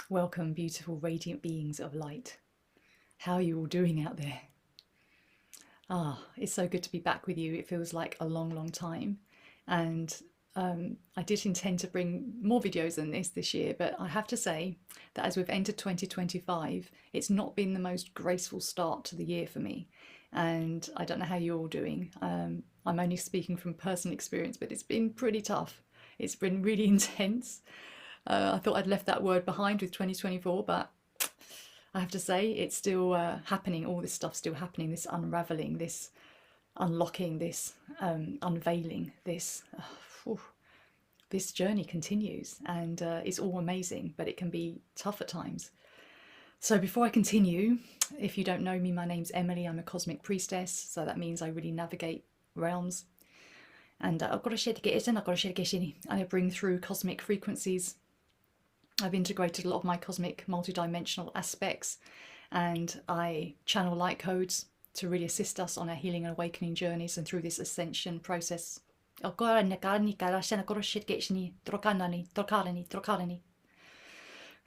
Welcome, beautiful, radiant beings of light. How are you all doing out there? It's so good to be back with you. It feels like a long, long time. And I did intend to bring more videos than this year, but I have to say that as we've entered 2025, it's not been the most graceful start to the year for me. And I don't know how you're all doing. I'm only speaking from personal experience, but it's been pretty tough. It's been really intense. I thought I'd left that word behind with 2024, but I have to say it's still happening. All this stuff's still happening. This unravelling, this unlocking, this unveiling, this journey continues, and it's all amazing, but it can be tough at times. So before I continue, if you don't know me, my name's Emily. I'm a cosmic priestess, so that means I really navigate realms. And I bring through cosmic frequencies. I've integrated a lot of my cosmic multidimensional aspects, and I channel light codes to really assist us on our healing and awakening journeys and through this ascension process. And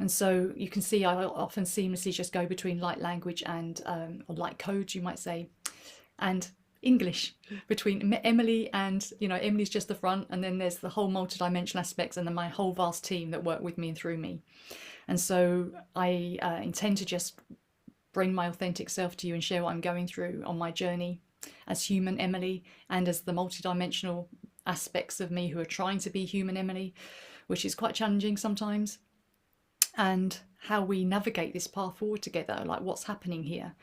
so you can see I often seamlessly just go between light language and or light codes, you might say, and English between Emily and, Emily's just the front, and then there's the whole multidimensional aspects and then my whole vast team that work with me and through me. And so I intend to just bring my authentic self to you and share what I'm going through on my journey as human Emily and as the multidimensional aspects of me who are trying to be human Emily, which is quite challenging sometimes, and how we navigate this path forward together, like what's happening here.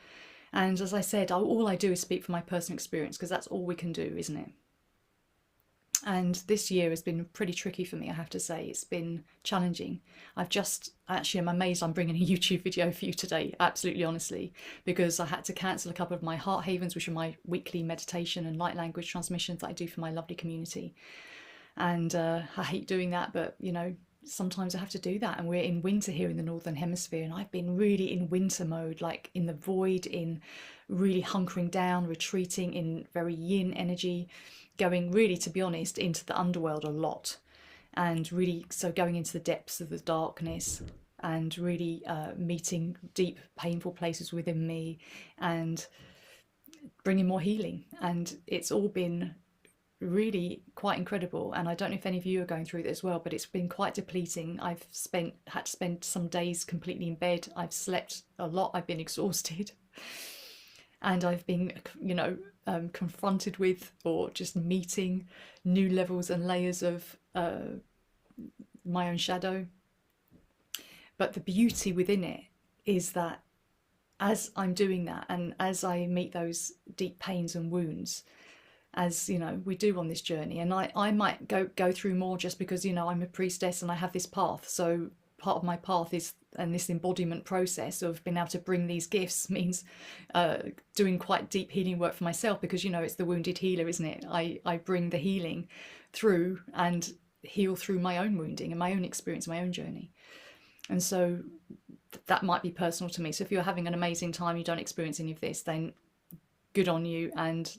And as I said, all I do is speak from my personal experience, because that's all we can do, isn't it? And this year has been pretty tricky for me, I have to say. It's been challenging. I'm amazed I'm bringing a YouTube video for you today, absolutely honestly, because I had to cancel a couple of my heart havens, which are my weekly meditation and light language transmissions that I do for my lovely community. And I hate doing that, but sometimes I have to do that. And we're in winter here in the Northern Hemisphere, and I've been really in winter mode, like in the void, in really hunkering down, retreating in very yin energy, going really, to be honest, into the underworld a lot, and really so going into the depths of the darkness and really meeting deep, painful places within me and bringing more healing. And it's all been really quite incredible, and I don't know if any of you are going through it as well, but it's been quite depleting. I've had to spend some days completely in bed. I've slept a lot. I've been exhausted, and I've been confronted with or just meeting new levels and layers of my own shadow. But the beauty within it is that as I'm doing that, and as I meet those deep pains and wounds, as we do on this journey, and I might go through more just because I'm a priestess and I have this path. So part of my path is, and this embodiment process of being able to bring these gifts means doing quite deep healing work for myself, because it's the wounded healer, isn't it? I bring the healing through and heal through my own wounding and my own experience, my own journey. And so that might be personal to me. So if you're having an amazing time, you don't experience any of this, then good on you, and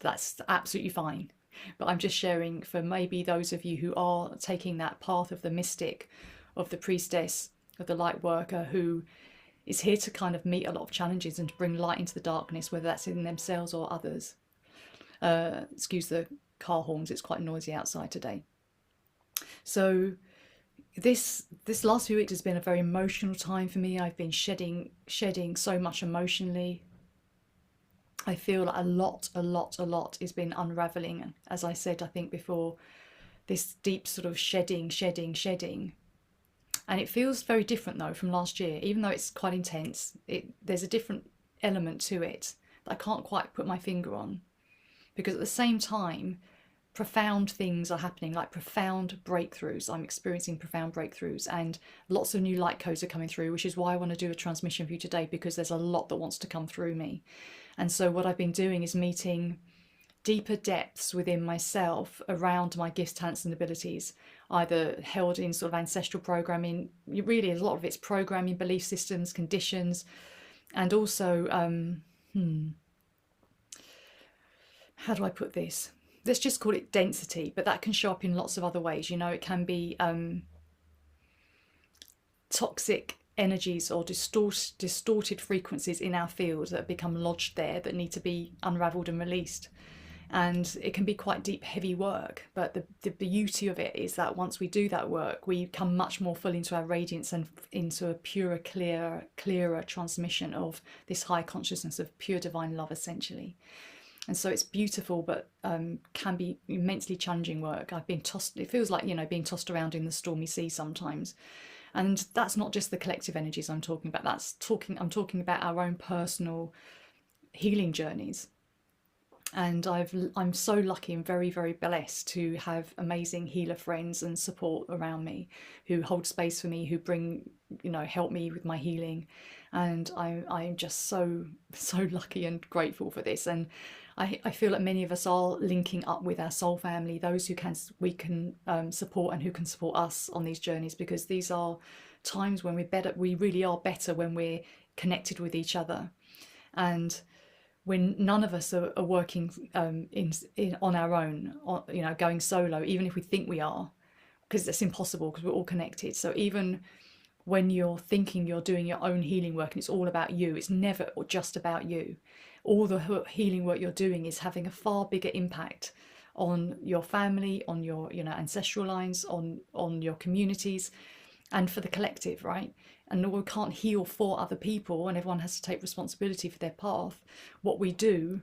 that's absolutely fine. But I'm just sharing for maybe those of you who are taking that path of the mystic, of the priestess, of the light worker, who is here to kind of meet a lot of challenges and to bring light into the darkness, whether that's in themselves or others. Excuse the car horns, it's quite noisy outside today. So this last few weeks has been a very emotional time for me. I've been shedding so much emotionally. I feel a lot has been unravelling. As I said, I think before, this deep sort of shedding. And it feels very different though from last year, even though it's quite intense. There's a different element to it that I can't quite put my finger on, because at the same time, profound things are happening, like profound breakthroughs. I'm experiencing profound breakthroughs, and lots of new light codes are coming through, which is why I want to do a transmission for you today, because there's a lot that wants to come through me. And so what I've been doing is meeting deeper depths within myself around my gifts, talents and abilities, either held in sort of ancestral programming. Really, a lot of it's programming, belief systems, conditions, and also how do I put this? Let's just call it density, but that can show up in lots of other ways. It can be toxic energies or distorted frequencies in our field that have become lodged there that need to be unraveled and released. And it can be quite deep, heavy work, but the beauty of it is that once we do that work, we come much more full into our radiance and into a purer, clearer transmission of this high consciousness of pure divine love, essentially. And so it's beautiful, but can be immensely challenging work. I've been tossed, it feels like, being tossed around in the stormy sea sometimes. And that's not just the collective energies I'm talking about. I'm talking about our own personal healing journeys. And I'm so lucky and very, very blessed to have amazing healer friends and support around me who hold space for me, who bring, help me with my healing. And I'm just so lucky and grateful for this. And I feel like many of us are linking up with our soul family, those we can support and who can support us on these journeys, because these are times when we really are better when we're connected with each other. And when none of us are working on our own, going solo, even if we think we are, because it's impossible because we're all connected. So even when you're thinking you're doing your own healing work and it's all about you, it's never just about you. All the healing work you're doing is having a far bigger impact on your family, on your ancestral lines, on your communities, and for the collective, right? And we can't heal for other people, and everyone has to take responsibility for their path. What we do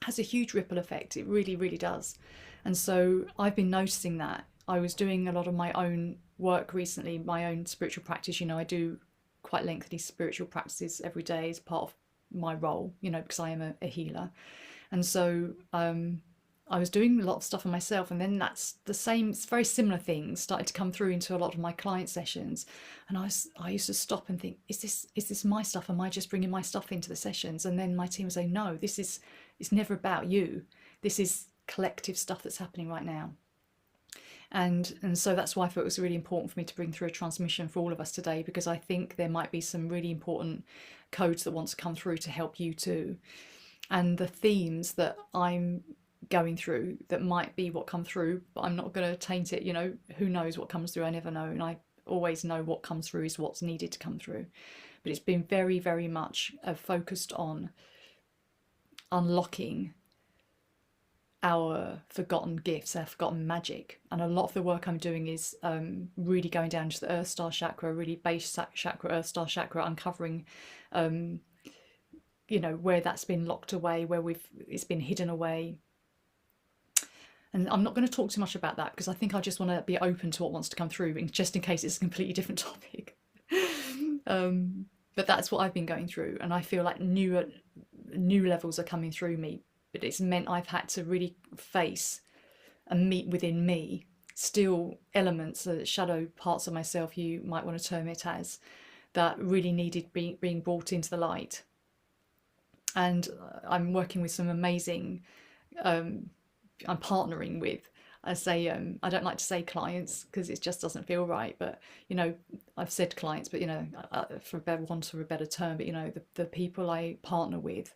has a huge ripple effect. It really, really does. And so I've been noticing that. I was doing a lot of my own work recently, my own spiritual practice. I do quite lengthy spiritual practices every day as part of my role, because I am a healer. And so I was doing a lot of stuff on myself, and then that's the same, very similar things started to come through into a lot of my client sessions. And I used to stop and think, is this my stuff? Am I just bringing my stuff into the sessions? And then my team would say, no, it's never about you. This is collective stuff that's happening right now. And so that's why I thought it was really important for me to bring through a transmission for all of us today, because I think there might be some really important codes that want to come through to help you too. And the themes that I'm going through that might be what come through, but I'm not going to taint it. Who knows what comes through? I never know. And I always know what comes through is what's needed to come through. But it's been very, very much focused on unlocking our forgotten gifts, our forgotten magic. And a lot of the work I'm doing is really going down to the Earth Star Chakra, really base chakra, Earth Star Chakra, uncovering where that's been locked away, where it's been hidden away. And I'm not going to talk too much about that because I think I just want to be open to what wants to come through, just in case it's a completely different topic. But that's what I've been going through, and I feel like new levels are coming through me. But it's meant I've had to really face and meet within me still elements, shadow parts of myself, you might want to term it as, that really needed being brought into the light. And I'm working with some amazing, I'm partnering with, I don't like to say clients because it just doesn't feel right, but I've said clients, but for want of a better term, but the people I partner with,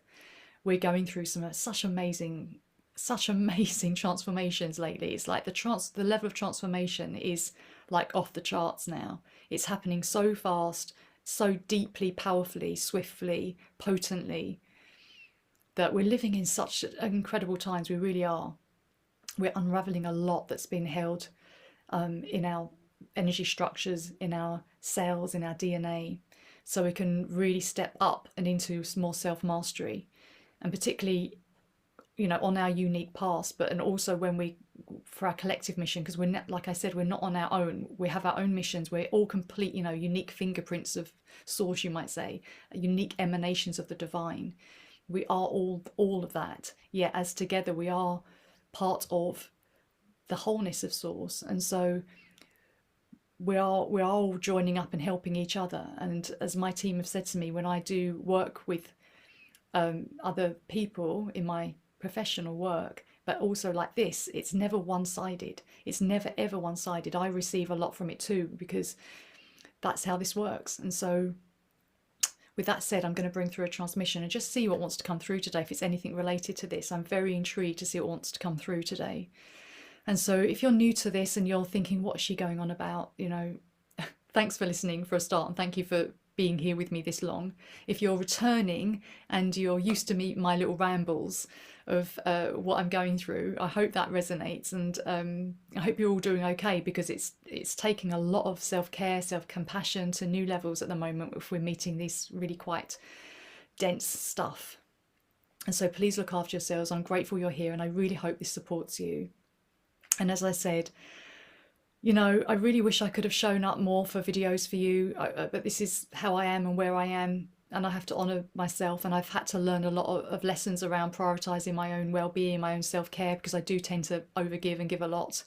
we're going through such amazing transformations lately. It's like the level of transformation is like off the charts now. It's happening so fast, so deeply, powerfully, swiftly, potently, that we're living in such incredible times. We really are. We're unraveling a lot that's been held in our energy structures, in our cells, in our DNA, so we can really step up and into more self-mastery. And particularly, on our unique past, and also for our collective mission, because we're not, like I said, we're not on our own. We have our own missions. We're all complete, unique fingerprints of source, you might say, unique emanations of the divine. We are all of that. Yet as together, we are part of the wholeness of source. And so we are all joining up and helping each other. And as my team have said to me, when I do work with other people in my professional work, but also like this, it's never one-sided. It's never ever one-sided. I receive a lot from it too, because that's how this works. And so with that said, I'm going to bring through a transmission and just see what wants to come through today. If it's anything related to this, I'm very intrigued to see what wants to come through today. And so if you're new to this and you're thinking, what is she going on about, Thanks for listening for a start, and thank you for being here with me this long. If you're returning and you're used to my little rambles of what I'm going through, I hope that resonates, and I hope you're all doing okay, because it's taking a lot of self-care, self-compassion to new levels at the moment if we're meeting this really quite dense stuff. And so please look after yourselves. I'm grateful you're here, and I really hope this supports you. And as I said, you know, I really wish I could have shown up more for videos for you, but this is how I am and where I am, and I have to honour myself, and I've had to learn a lot of lessons around prioritising my own well-being, my own self-care, because I do tend to overgive and give a lot.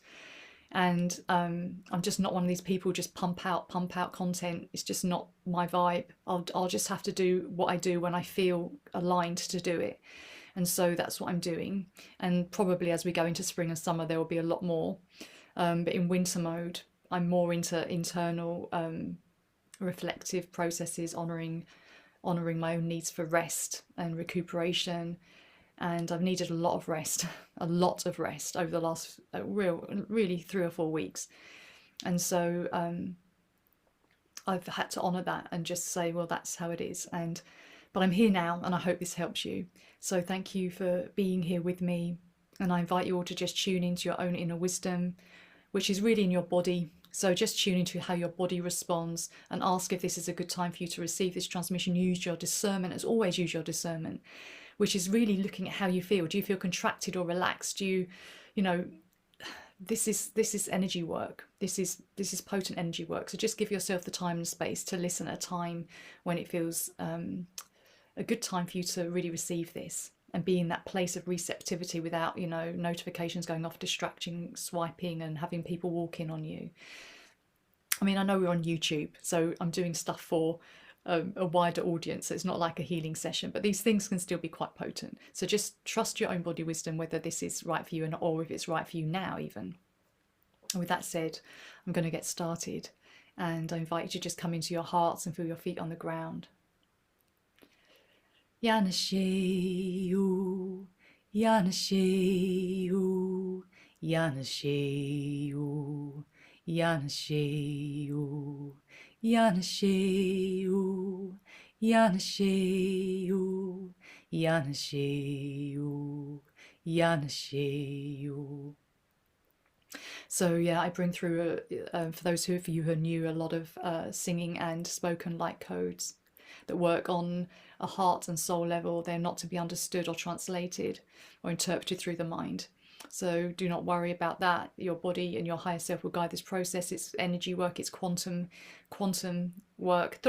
And I'm just not one of these people just pump out content. It's just not my vibe. I'll just have to do what I do when I feel aligned to do it. And so that's what I'm doing. And probably as we go into spring and summer, there will be a lot more. But in winter mode, I'm more into internal reflective processes, honouring my own needs for rest and recuperation. And I've needed a lot of rest over the last really 3 or 4 weeks. And so I've had to honour that and just say, well, that's how it is. But I'm here now, and I hope this helps you. So thank you for being here with me. And I invite you all to just tune into your own inner wisdom, which is really in your body. So just tune into how your body responds, and ask if this is a good time for you to receive this transmission. Use your discernment, as always, use your discernment, which is really looking at how you feel. Do you feel contracted or relaxed? Do you know, this is energy work. This is potent energy work. So just give yourself the time and space to listen at a time when it feels a good time for you to really receive this, and be in that place of receptivity without, you know, notifications going off, distracting, swiping, and having people walk in on you. I mean, I know we're on YouTube, so I'm doing stuff for a wider audience, so it's not like a healing session, but these things can still be quite potent. So just trust your own body wisdom, whether this is right for you or if it's right for you now even. And with that said, I'm going to get started, and I invite you to just come into your hearts and feel your feet on the ground. Yanasheyu, Yanasheyu, Yanasheyu, Yanasheyu, Yanasheyu, Yanasheyu, Yanasheyu, Yanasheyu. So yeah, I bring through, for those of you who are new, a lot of singing and spoken light codes that work on a heart and soul level. They're not to be understood or translated or interpreted through the mind. So do not worry about that. Your body and your higher self will guide this process. It's energy work, it's quantum work.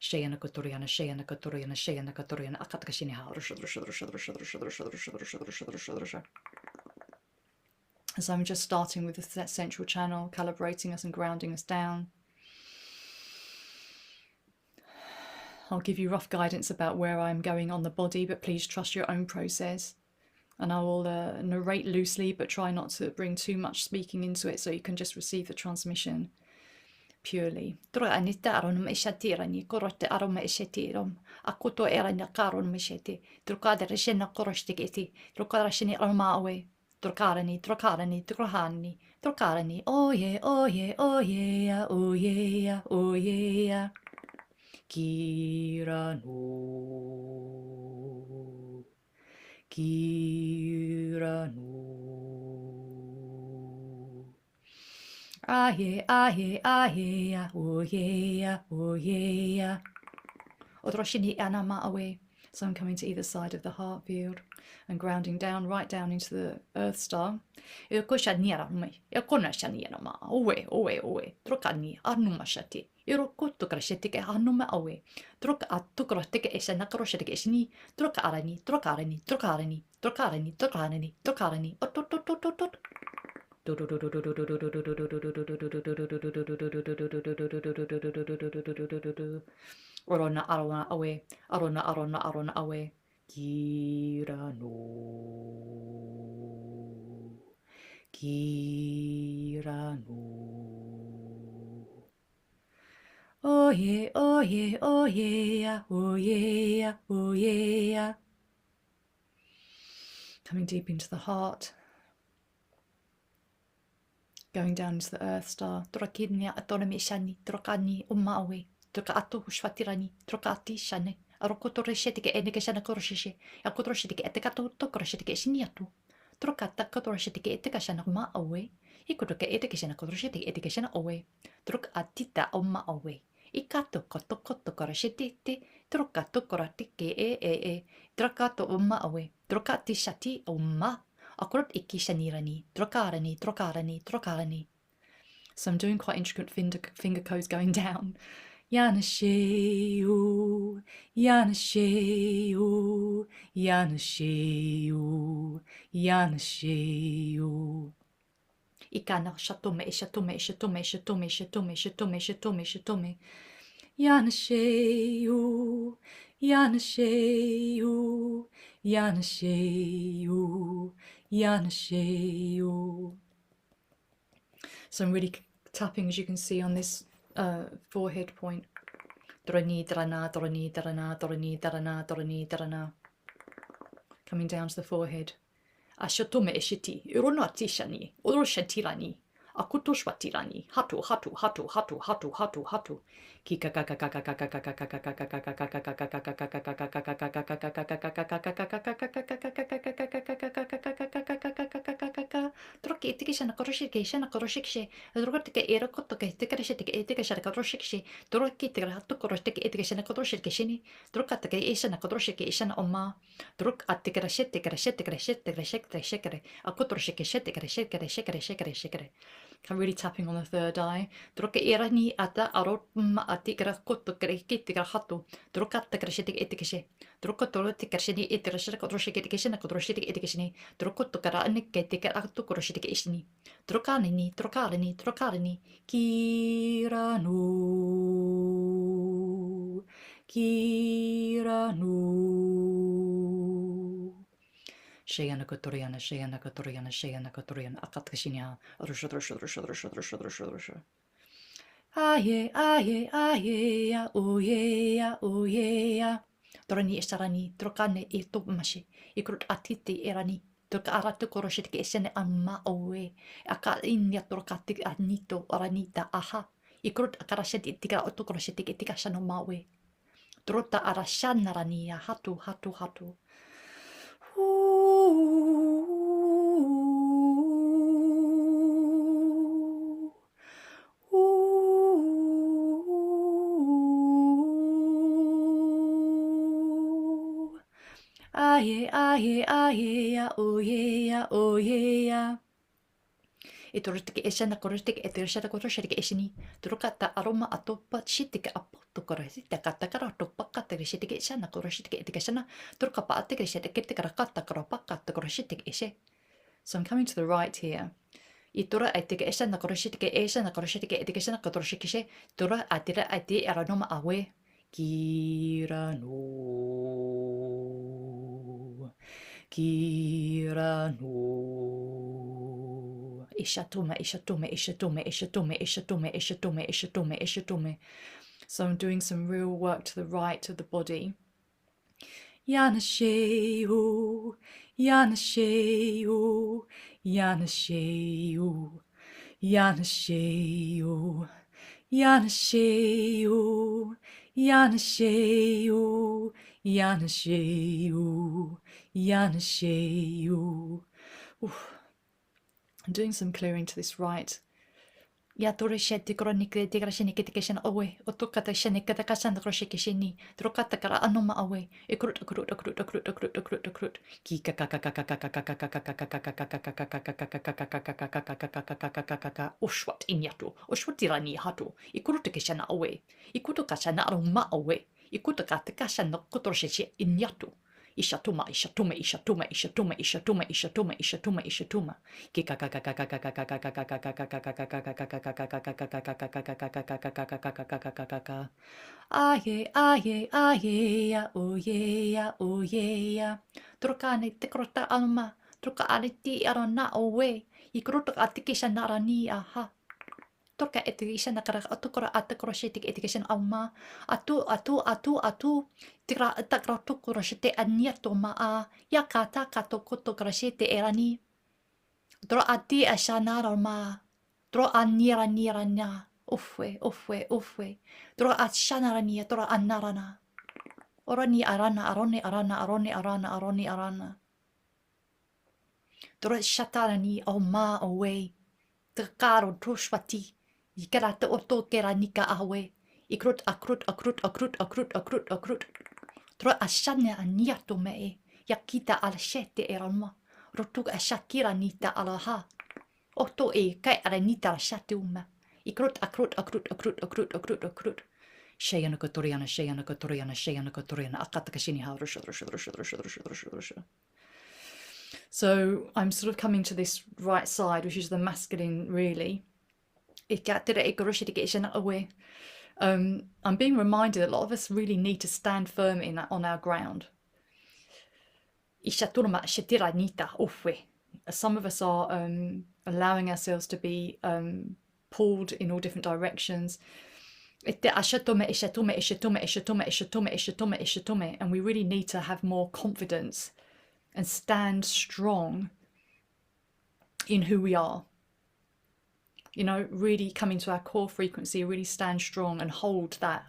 Shayana Kotoriana, Shayana Kotoriana, Shayana Kotoriana, Akatakashiniha. So I'm just starting with the central channel, calibrating us and grounding us down. I'll give you rough guidance about where I'm going on the body, but please trust your own process. And I will narrate loosely, but try not to bring too much speaking into it, so you can just receive the transmission purely. Oh yeah, oh yeah, oh yeah, oh yeah, oh yeah. Kirano, Kirano. Ah yeah, ah yeah, ah yeah, oh yeah, oh yeah. Odroshini anama away. So I'm coming to either side of the heart field and grounding down, right down into the earth star. Arona, arona, away. Arona, arona, arona, away. Kirano. Kirano. Oh yeah, oh yeah, oh yeah, oh yeah, oh yeah. Coming deep into the heart. Going down into the earth star. Torakirnia atorami shani, trokani ummawe, troka ato shwatirani, trokati shane. Arokotore shetike enike shana koroshishe. Akotoro shetike etekato tokoro shetike shiniatu. Trokata kotoro shetike eteka shana ummawe. Ikotoke eteke shana kotoro shetike eteke shana owe. Trok atita ummawe. Ikato koto koto koro shetite. Trokato koratike e. Trokato ummawe. Trokati shati umma. Akorot iki shanirani, trokarani, trokarani, trokarani. So I'm doing quite intricate finger codes going down. Yanasheu, Yanasheu, Yanasheu, Yanasheu. Ikana shatome, shatome, shatome, shatome, shatome, shatome, shatome, shatome. Yanasheu, Yanasheu, Yanasheu, Yanasheu. So I'm really tapping, as you can see, on this forehead point. Dorani, darana, dorani, darana, dorani, darana, dorani, darana. Coming down to the forehead. Ashatome eshiti, ironati shani, oroshatirani. Akuto shwatirani, hatu, hatu, hatu, hatu, hatu, hatu, hatu. Troki etikishana koroshike shana koroshikshi. Drogotike erokotoke tikarishike etikashana koroshikshi. Droki tikrato koroshike etikashana koroshike shini. Drokatake eshana koroshike eshana oma. Drok atikrashete krashete krashete krashete krashete. Akotroshike shete krashete krashete krashete. I'm really tapping on the third eye. Droke erani ata arotma atikra koto krekitigra hatu. Drokata krashetik etikeshe. Drokotoro tikrasheni etirashaka droshike etikeshana kodroshike etikeshini. Drokoto kara anikketika atu koroshike ishini. Drokanini, drokarini, drokarini. Kiranu. Kiranu. Shayana Kotoriana, Shayana Kotoriana, Shayana Kotoriana, Akatkashinia, Rusha, Rusha, Rusha, Rusha, Rusha, Rusha, Rusha. Aye, aye, aye, oh yeah, oh yeah. Dorani estarani, trokane e topmashi, ikrut atiti erani, troka aratu koroshit ke esene amma owe, aka inya trokatik anito oranita aha, ikrut akarashit tika otokoroshit tika shano mawe. Trota arashanarania, hatu, hatu, hatu. Aye, aye, aye, oh yeah, oh yeah. Itorotike eshana korotike etirashata koroshike eshini. Turokata aroma atopa shitike apoto korosite katakara topaka tereshitike eshana koroshitike etikashana. Turkapa atike shitike tikarakata karopaka koroshitike eshe. So I'm coming to the right here. Itura atike eshana koroshitike eshana koroshitike etikashana koroshikishe. Tura atira ati aranoma awe. Kirano. Kirano. Ishatome, ishatome, ishatome, ishatome, ishatome, ishatome, ishatome, ishatome. So I'm doing some real work to the right of the body. Yanasheu, Yanasheu, Yanasheu, Yanasheu, Yanasheu, Yanasheu, Yanasheu, Yanasheu. I'm doing some clearing to this right. Ya tore shete kronike tigrashini kitikation away, otokata shenikata kasan kroshikishini, trokata kara anoma away, ekrut akrut akrut akrut akrut akrut akrut, kika ushwat inyatu, ushwatirani hatu, ikurutikashana away, ikutukashana aroma away, ikutukashana kotroshishi inyatu. Ishatuma, ishatuma, ishatuma, ishatuma, ishatuma, ishatuma, ishatuma, ishatuma. Aye, aye, aye, oh yeah, oh yeah. Trokane tekrota alma, troka aliti arana owe. Ikrota atikisha narani aha. Torka etikishan kara atukora atakoroshetik etikishan auma. Atu. Tira atakra tokoroshete aniatoma a. Yakata katokoto krashete erani. Dro ati ashanara ma. Dro anira na. Ufwe. Dro ashanarania, dro anarana. Orani arana. Dro shatarani o ma away. Tekaro troshwati. Ikarata oto keranika awe. Ikrut akrut. Dro ashanya aniato me. Yakita alashete erama. Rotuk ashakira nita alaha. Otto kai aranita shatuma. Ikrut akrut. Shayana Kotoriana, Akatakashini Rusha. So I'm sort of coming to this right side, which is the masculine, really. I'm being reminded that a lot of us really need to stand firm on our ground. Some of us are allowing ourselves to be pulled in all different directions. And we really need to have more confidence and stand strong in who we are. You know, really come into our core frequency, really stand strong and hold that.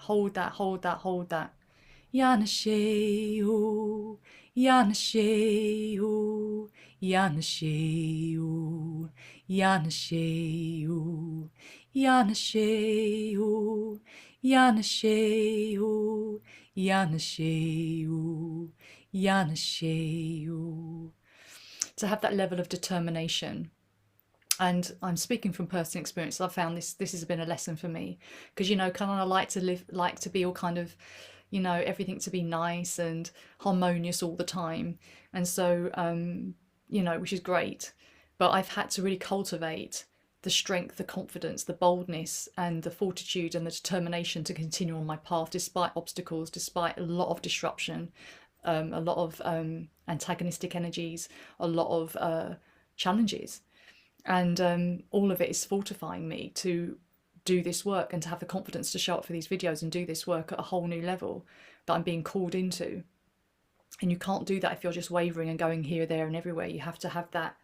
Yanasheu. To have that level of determination. And I'm speaking from personal experience. I've found this has been a lesson for me, because, you know, kind of like to be all kind of, you know, everything to be nice and harmonious all the time. And so, you know, which is great. But I've had to really cultivate the strength, the confidence, the boldness, and the fortitude and the determination to continue on my path despite obstacles, despite a lot of disruption, a lot of antagonistic energies, a lot of challenges. And all of it is fortifying me to do this work and to have the confidence to show up for these videos and do this work at a whole new level that I'm being called into. And you can't do that if you're just wavering and going here, there and everywhere. You have to have that,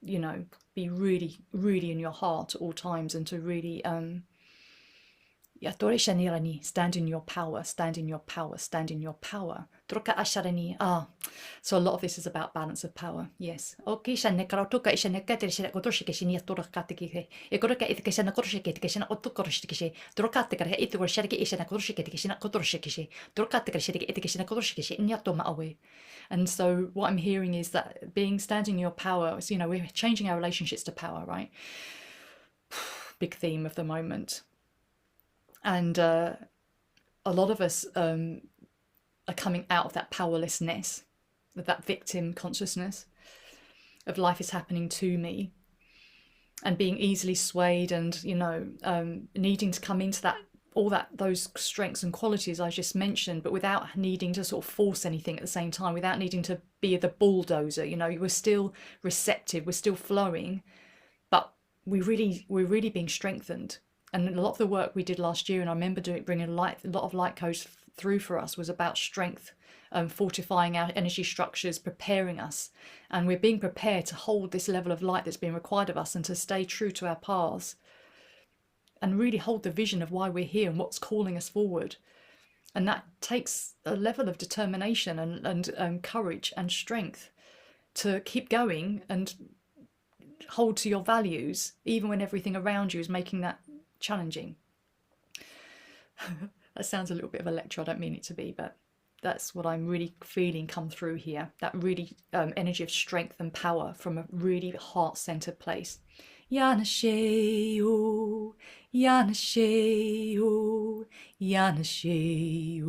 you know, be really, really in your heart at all times, and to really stand in your power. So a lot of this is about balance of power. Yes. And so what I'm hearing is that standing in your power, you know, we're changing our relationships to power, right? Big theme of the moment. And a lot of us are coming out of that powerlessness, of that victim consciousness of life is happening to me, and being easily swayed, and, you know, needing to come into that, those strengths and qualities I just mentioned, but without needing to sort of force anything at the same time, without needing to be the bulldozer. You know, we're still receptive, we're still flowing, but we're really being strengthened. And a lot of the work we did last year, and I remember bringing a lot of light codes through for us, was about strength, fortifying our energy structures, preparing us. And we're being prepared to hold this level of light that's being required of us, and to stay true to our paths, and really hold the vision of why we're here and what's calling us forward. And that takes a level of determination and courage and strength to keep going and hold to your values, even when everything around you is making that challenging. That sounds a little bit of a lecture. I don't mean it to be, but that's what I'm really feeling come through here. That really energy of strength and power from a really heart-centered place. Yanasheu, Yanasheu, Yanasheu,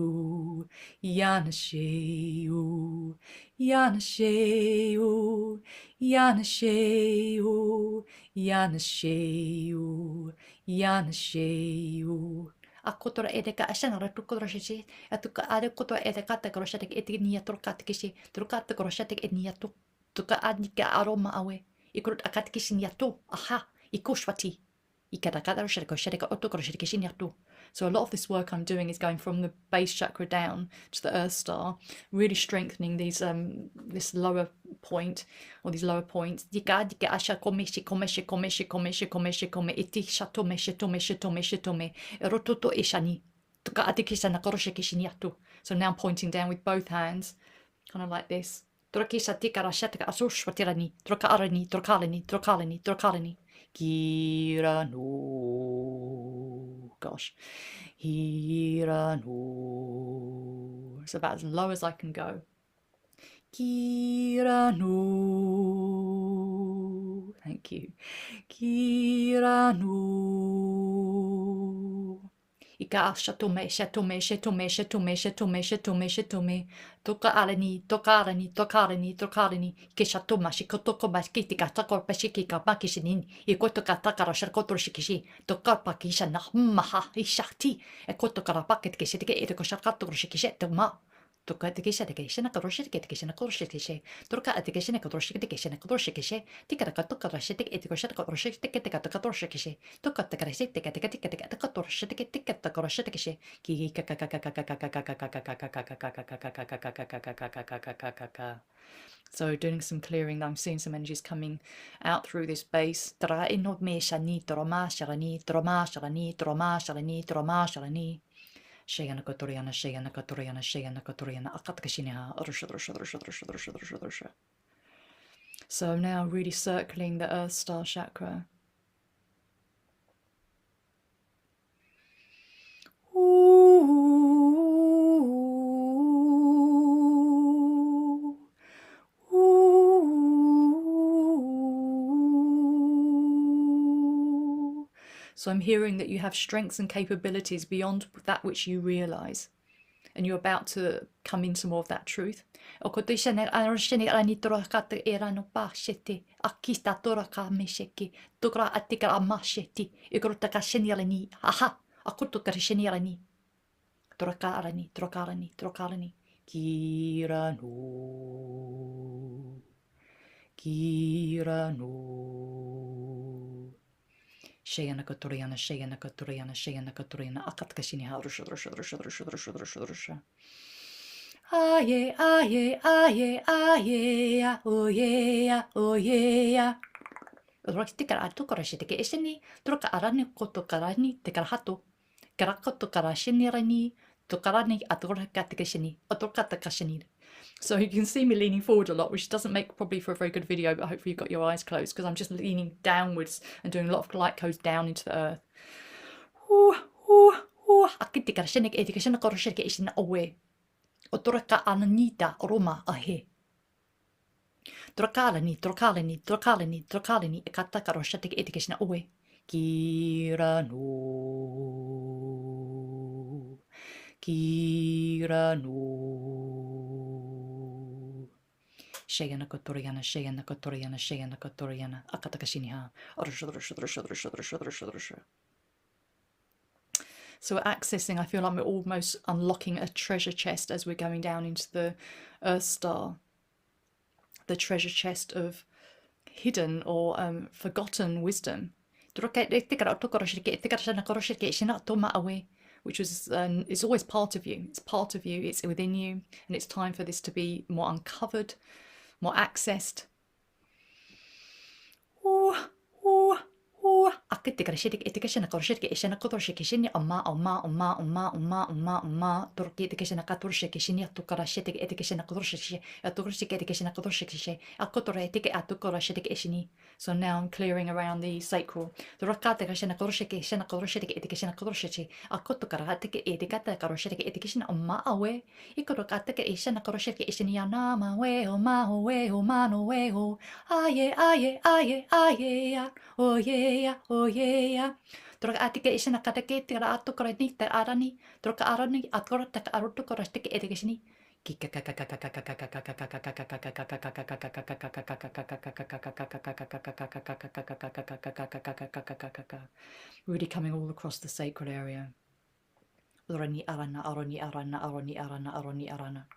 Yanasheu, Yanasheu, Yanasheu, Yanasheu, Yanasheu. Akotora edeka ashanara tukoroshe atuka adekoto edekata koroshatek etnia turkatekishi turkata koroshatek etnia tuka adnika aroma awe ikrut akatkishin yato aha ikoshwati So a lot of this work I'm doing is going from the base chakra down to the earth star, really strengthening these this lower point or these lower points. So now I'm pointing down with both hands, kind of like this. Gosh. Hiranu. It's about as low as I can go. Kiranu. Thank you. Kiranu. Ika shatome, shatome, shatome, shatome, shatome, shatome, shatome. Toka arani, toka arani, toka arani, toka arani. Ke shatoma, shikotoko baskiti katako pashiki kapakishinin. Ikoto katakara shakotor shikishi. Toka pakisha na maha ishati. Ekoto karapaket kishitike etiko shakato shikishet ma. Toka atikisha tikisha na karosha tikisha na korosha tikisha. Toka atikisha na korosha tikisha na korosha tikisha. Tikara katoka rasha tik etiko shaka korosha tikete katoka korosha tikisha. Toka takarasha tikete tikete katoka korosha tikete korosha tikisha. Ki So doing some clearing, I'm seeing some energies coming out through this base. Tra inod me shani troma sharani troma sharani troma sharani troma sharani. Shayana Kotoriana, Shayana Kotoriana, Shayana Kotoriana, Akatkashina, Rusha, Rusha, Rusha, Rusha, Rusha, Rusha, Rusha. So I'm now really circling the Earth Star chakra. So I'm hearing that you have strengths and capabilities beyond that which you realize. And you're about to come into more of that truth. Shayana Kotoriana, Shayana Kotoriana, Shayana Kotoriana, Akatkashiniha, Rusha, Rusha, Rusha, Rusha, Rusha, Rusha, Rusha. Aye, aye, aye, aye, oh yeah, oh yeah. Roki tikara atukara shiteke ishini, troka arani koto karani, tekara hato, karakoto karashinirani, tokarani aturakatikashini, aturkatakashini. So you can see me leaning forward a lot, which doesn't make probably for a very good video, but hopefully you've got your eyes closed because I'm just leaning downwards and doing a lot of light codes down into the earth. Otoraka ananita roma ahe. Trokalani, trokalani, trokalani, trokalani, ekatakaro shatik etikashina owe. Kiranu. Kiranu. Shayana Kotoriana, Shayana Kotoriana, Shayana Kotoriana, Akatakashiniha. So we're accessing, I feel like we're almost unlocking a treasure chest as we're going down into the Earth Star. The treasure chest of hidden or forgotten wisdom. Which is always part of you. It's part of you, it's within you, and it's time for this to be more uncovered, more accessed. So now I'm clearing around the sacral. Oh yeah, oh yeah. Troka atike isena katake tira atukora ni te arani. Troka arani atkora taka arutukora stike etikishini. Really coming all across the sacred area. Arani arana, arani arana, arani arana, arani arana.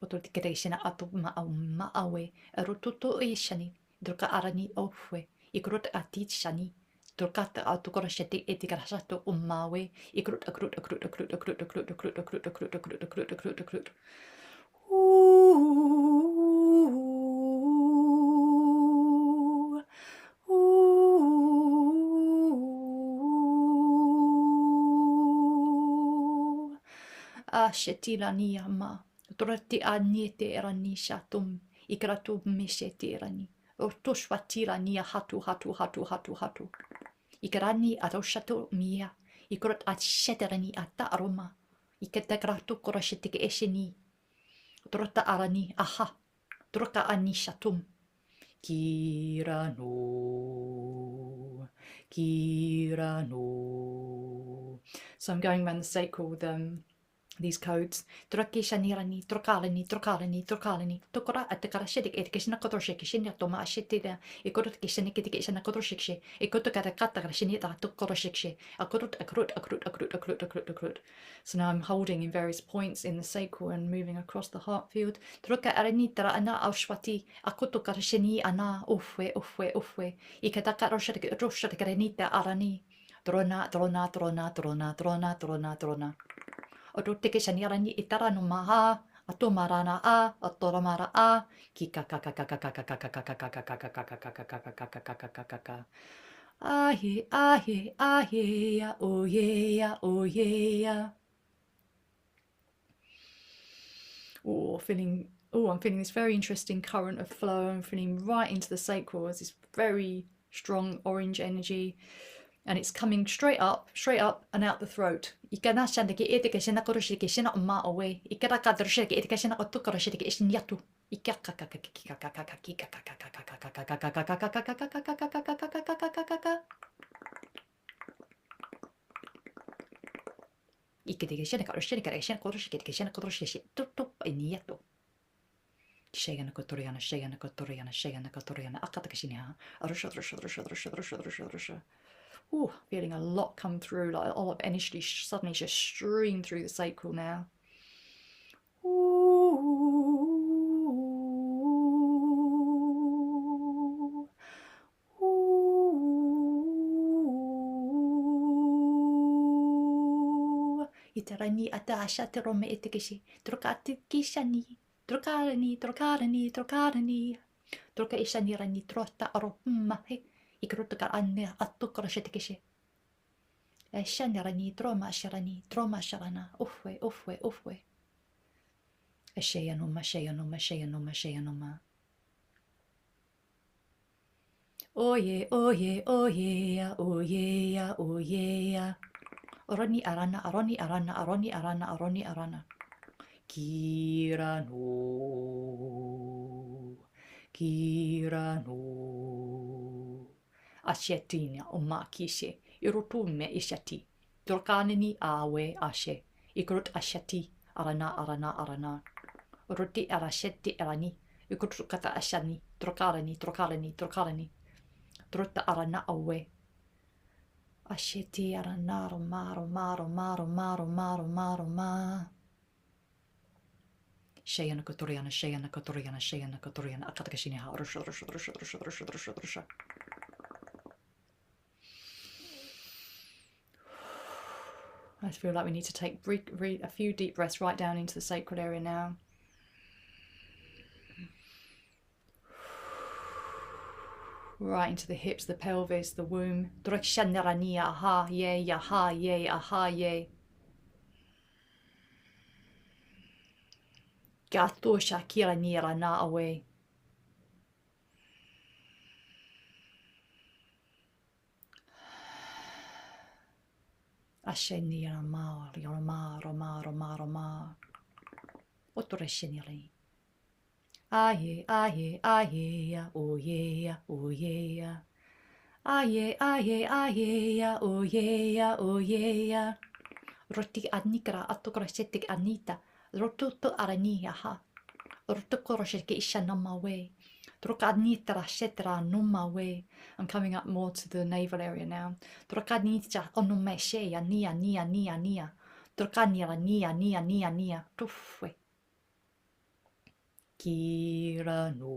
Ototikere isena atu ma'awe. Erututu ishani. Droka arani ofwe. Ikrot atit shani. Turkata atukora shete etikarashato ummawe. Ikrut akrut akrut akrut akrut akrut akrut akrut akrut akrut akrut akrut akrut. Shetila ama. Torati aniete erani shatum. Ikratu meshete erani. Ortoshvatira nia hatu hatu hatu hatu hatu. Ikarani aroshato mia. Ikrot at sheterani ata aroma. Ikatagratu korashetike esheni. Trota arani aha. Troka ani shatum. Kirano. Kirano. So I'm going around the circle with these codes. Troke shanirani, trokalani, trokalani, trokalani. Tokora at the karashetic education kotoshek, shinia toma shetida, a korot kishanik education kotoshek, a kotokatakata shinita tokoroshek, a korot, a krut, a krut, a krut, a krut, a krut, a krut. So now I'm holding in various points in the sacral and moving across the heart field. Troka aranitra ana aushwati, a kotokarashini ana, ufwe, ufwe, ufwe, ikataka roshatik aranita arani. Drona, drona, drona, drona, drona, drona, drona. O to teke shanirani itara no maha, ato marana a, ato mara a, ki kaka. Ahe, ahe, ahe, ya, oh yeah, oh yeah. Oh, I'm feeling this very interesting current of flow. I'm feeling right into the sacral as this very strong orange energy. And it's coming straight up and out the throat. Ikana shandake etike shena koroshike shena ma away. Ikara kadroshike etike shena otukoroshike ishin yatu. Iketike shena koroshike shena koroshike shena koroshike tutup iniyato. Shayana kotoriana, shayana kotoriana, shayana kotoriana, akatakashina, rusha. Ooh, feeling a lot come through, like a lot of energy suddenly just stream through the sacral now. Itarani ata ashaterome etekeshi, trokati kishani, trokarani, trokarani, trokarani, troka ishani rani trota aromahe. Ikrutukar anne attukorashetikeshe. Shanirani, troma sharana, ufwe. Shayanuma. Oh yeah. Aroni arana. Kirano. Ashetina oma kishe, irotume ishati, dorkanini awe ashe, ikrut ashati, arana, roti arasheti arani, ikrutkata ashani, trokarani, trota arana awe, asheti arana, roma. Shayana kotoriana, akatakashini ha, rusha. I feel like we need to take a few deep breaths right down into the sacral area now. Right into the hips, the pelvis, the womb. Aha, yay, aha, yay, aha, yay. Gato shakira nira na away. Asheni rama. Otoresheniri. Aye, oh yeah. Aye, oh yeah. Roti anikra atokrasetik anita. Rotuto arania ha. Rotokoroseke isha nama way. Trokadnitra shetra numa way. I'm coming up more to the navel area now. Trokadnitra onumeshe nia. Trokanira nia. Tufwe. Kirano.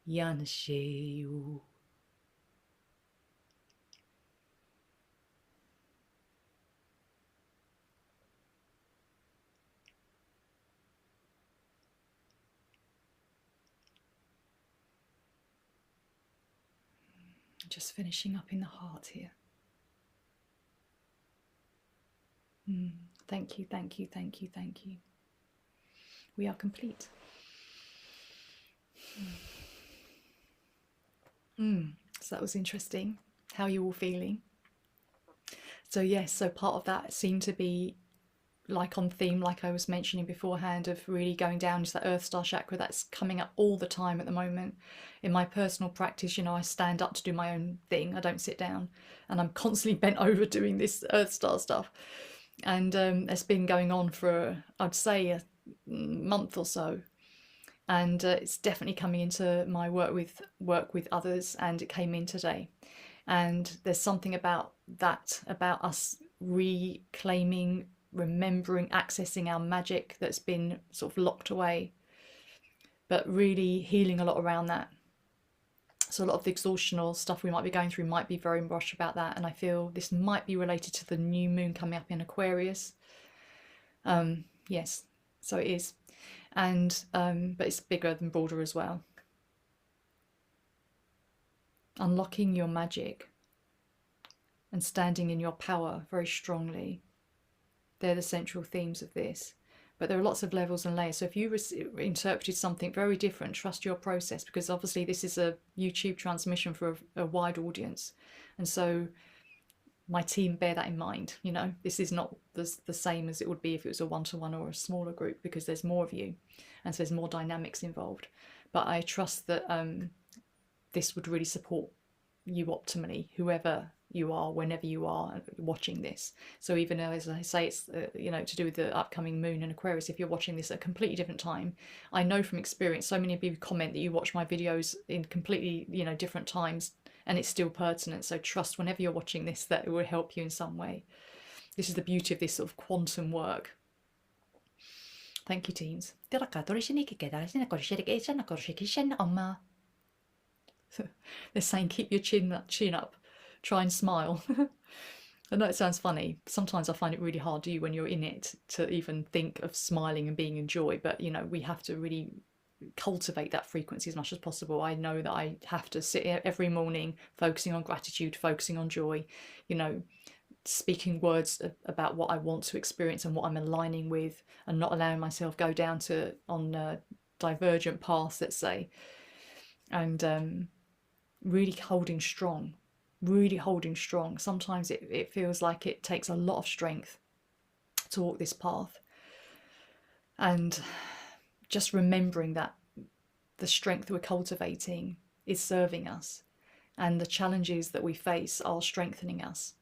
Yanasheyu. Just finishing up in the heart here. Thank you, thank you, thank you, thank you. We are complete. So that was interesting. How are you all feeling? So yes, so part of that seemed to be like on theme, like I was mentioning beforehand, of really going down into that earth star chakra. That's coming up all the time at the moment. In my personal practice, you know, I stand up to do my own thing. I don't sit down, and I'm constantly bent over doing this earth star stuff. And it's been going on for, I'd say, a month or so. And it's definitely coming into my work with others, and it came in today. And there's something about that, about us reclaiming, remembering, accessing our magic that's been sort of locked away, but really healing a lot around that. So a lot of the exhaustional stuff we might be going through might be very much about that, and I feel this might be related to the new moon coming up in Aquarius. Yes, so it is. And but it's bigger and broader as well. Unlocking your magic and standing in your power very strongly. They're the central themes of this. But there are lots of levels and layers. So if you interpreted something very different, trust your process, because obviously this is a YouTube transmission for a wide audience. And so my team bear that in mind. You know, this is not the same as it would be if it was a one-to-one or a smaller group, because there's more of you, and so there's more dynamics involved. But I trust that this would really support you optimally, whoever you are, whenever you are watching this. So even as I say, it's you know, to do with the upcoming moon in Aquarius, if you're watching this at a completely different time, I know from experience, so many of you comment that you watch my videos in completely, you know, different times, and it's still pertinent. So trust whenever you're watching this that it will help you in some way. This is the beauty of this sort of quantum work. Thank you, teams. They're saying keep your chin up, try and smile. I know it sounds funny. Sometimes I find it really hard, do you, when you're in it, to even think of smiling and being in joy. But, you know, we have to really cultivate that frequency as much as possible. I know that I have to sit here every morning focusing on gratitude, focusing on joy, you know, speaking words about what I want to experience and what I'm aligning with, and not allowing myself go down to on divergent paths, let's say, and really holding strong. Sometimes it feels like it takes a lot of strength to walk this path, and just remembering that the strength we're cultivating is serving us, and the challenges that we face are strengthening us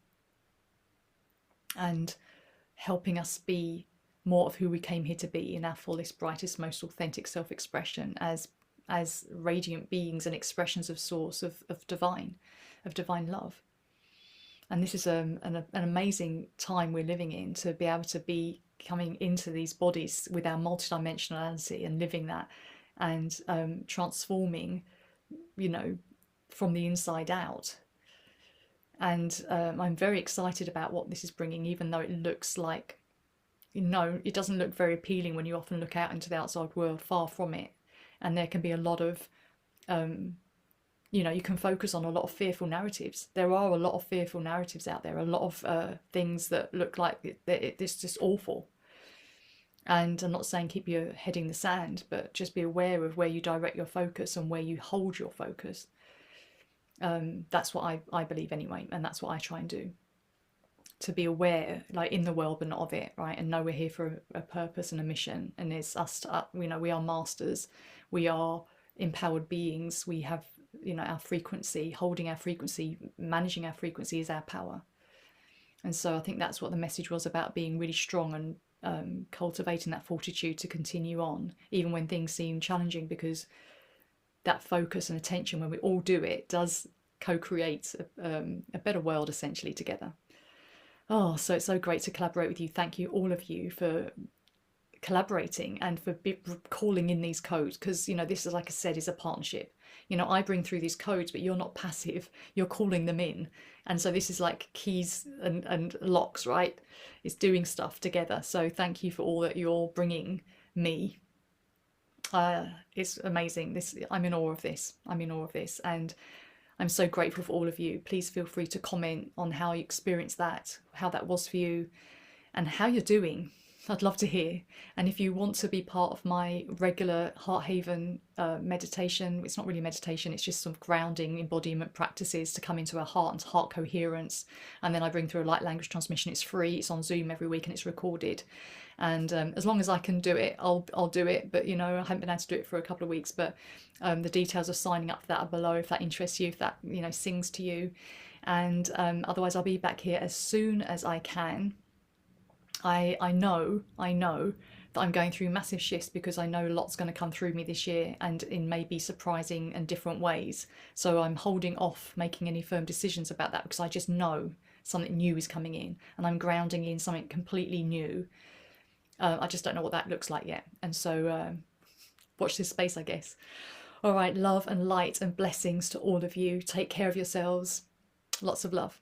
and helping us be more of who we came here to be, in our fullest, brightest, most authentic self-expression as radiant beings and expressions of source, of divine love. And this is an amazing time we're living in, to be able to be coming into these bodies with our multidimensionality and living that, and transforming, you know, from the inside out. And I'm very excited about what this is bringing, even though it looks like, you know, it doesn't look very appealing when you often look out into the outside world. Far from it. And there can be a lot of, you know, you can focus on a lot of fearful narratives. There are a lot of fearful narratives out there, a lot of things that look like it's just awful. And I'm not saying keep your head in the sand, but just be aware of where you direct your focus and where you hold your focus. That's what I believe anyway, and that's what I try and do. To be aware, like, in the world but not of it, right? And know we're here for a purpose and a mission, and it's us to, you know, we are masters, we are empowered beings, we have, you know, our frequency, holding our frequency, managing our frequency is our power. And so I think that's what the message was about, being really strong and cultivating that fortitude to continue on, even when things seem challenging, because that focus and attention, when we all do it, does co-create a better world, essentially, together. Oh, so it's so great to collaborate with you. Thank you, all of you, for collaborating and for calling in these codes, because, you know, this is, like I said, is a partnership. You know, I bring through these codes, but you're not passive, you're calling them in. And so this is like keys and locks, right? It's doing stuff together. So thank you for all that you're bringing me. It's amazing. This, I'm in awe of this. I'm in awe of this. And I'm so grateful for all of you. Please feel free to comment on how you experienced that, how that was for you, and how you're doing. I'd love to hear. And if you want to be part of my regular Heart Haven meditation, it's not really meditation, it's just some grounding embodiment practices to come into our heart and heart coherence. And then I bring through a light language transmission. It's free, it's on Zoom every week, and it's recorded. And as long as I can do it, I'll do it. But you know, I haven't been able to do it for a couple of weeks. But the details of signing up for that are below if that interests you, if that, you know, sings to you. And otherwise, I'll be back here as soon as I can. I know that I'm going through massive shifts because I know a lot's going to come through me this year, and in maybe surprising and different ways. So I'm holding off making any firm decisions about that because I just know something new is coming in, and I'm grounding in something completely new. I just don't know what that looks like yet. And so watch this space, I guess. All right, love and light and blessings to all of you. Take care of yourselves. Lots of love.